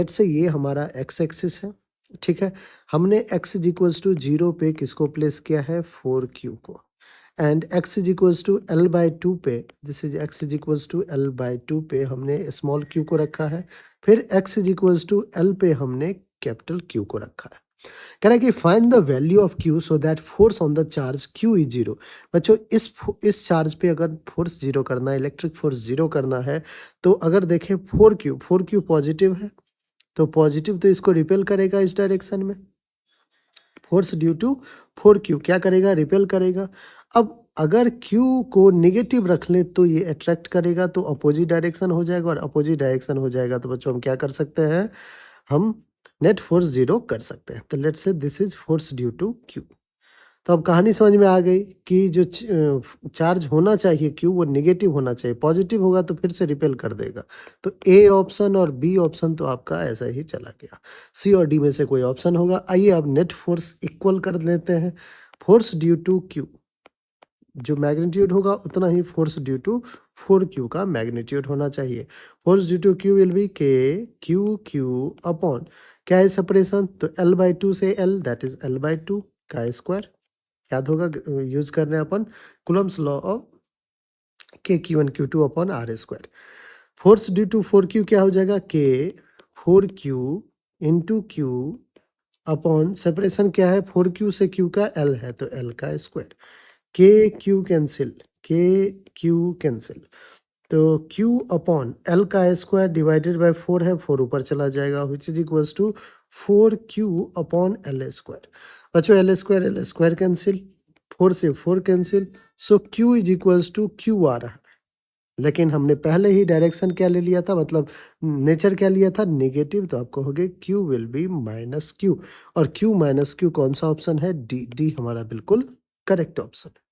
Let's say ये हमारा x axis है, ठीक है। हमने x इज इक्वल्स टू 0 पे किसको प्लेस किया है, 4q को, and x is equals to L/2 पे, this is x is equals to L/2 पे हमने स्मॉल q को रखा है, फिर x is equals to L पे हमने कैपिटल Q को रखा है। कह रहा है कि find the value of Q so that force on the charge Q is 0। बच्चों इस चार्ज पे अगर फोर्स जीरो करना है, इलेक्ट्रिक फोर्स जीरो करना है, तो अगर देखें 4q पॉजिटिव है, तो पॉजिटिव तो इसको रिपेल करेगा इस डायरेक्शन में, फोर्स ड्यू टू 4q क्या करेगा, रिपेल करेगा। अब अगर q को निगेटिव रख लें तो ये अट्रैक्ट करेगा, तो अपोजिट डायरेक्शन हो जाएगा, और अपोजिट डायरेक्शन हो जाएगा तो बच्चों हम क्या कर सकते हैं, हम नेट फोर्स जीरो कर सकते हैं। तो let's say this is force due to q। तो अब कहानी समझ में आ गई कि जो चार्ज होना चाहिए क्यू वो नेगेटिव होना चाहिए, पॉजिटिव होगा तो फिर से रिपेल कर देगा। तो ए ऑप्शन और बी ऑप्शन तो आपका ऐसा ही चला गया, सी और डी में से कोई ऑप्शन होगा। आइए अब नेट फोर्स इक्वल कर लेते हैं, फोर्स ड्यू टू क्यू जो मैग्नीट्यूड होगा उतना ही फोर्स ड्यू टू 4q का मैग्नीट्यूड होना चाहिए। Force due to q will be k q upon, क्या है सेपरेशन, तो L/2 से L दैट इज L/2 का स्क्वायर, याद होगा यूज कर रहे हैं अपन Coulomb's law of KQ1 Q2 upon R square. Force due to 4q क्या हो जाएगा, k 4q into q upon separation क्या है, 4q से q का L है तो L का स्क्वायर, के क्यू कैंसिल, तो q अपॉन L का स्क्वायर डिवाइडेड बाय 4 है, 4 ऊपर चला जाएगा, which is equals to 4q upon L square. बच्चों L स्क्वायर कैंसिल, 4 से 4 cancel, so q is equals to q आ रहा है। लेकिन हमने पहले ही डायरेक्शन क्या ले लिया था, मतलब नेचर क्या लिया था, नेगेटिव, तो आपको हो गया q will B minus q, और q माइनस q कौन सा ऑप्शन है, डी, डी हमारा बिल्कुल करेक्ट ऑप्शन है।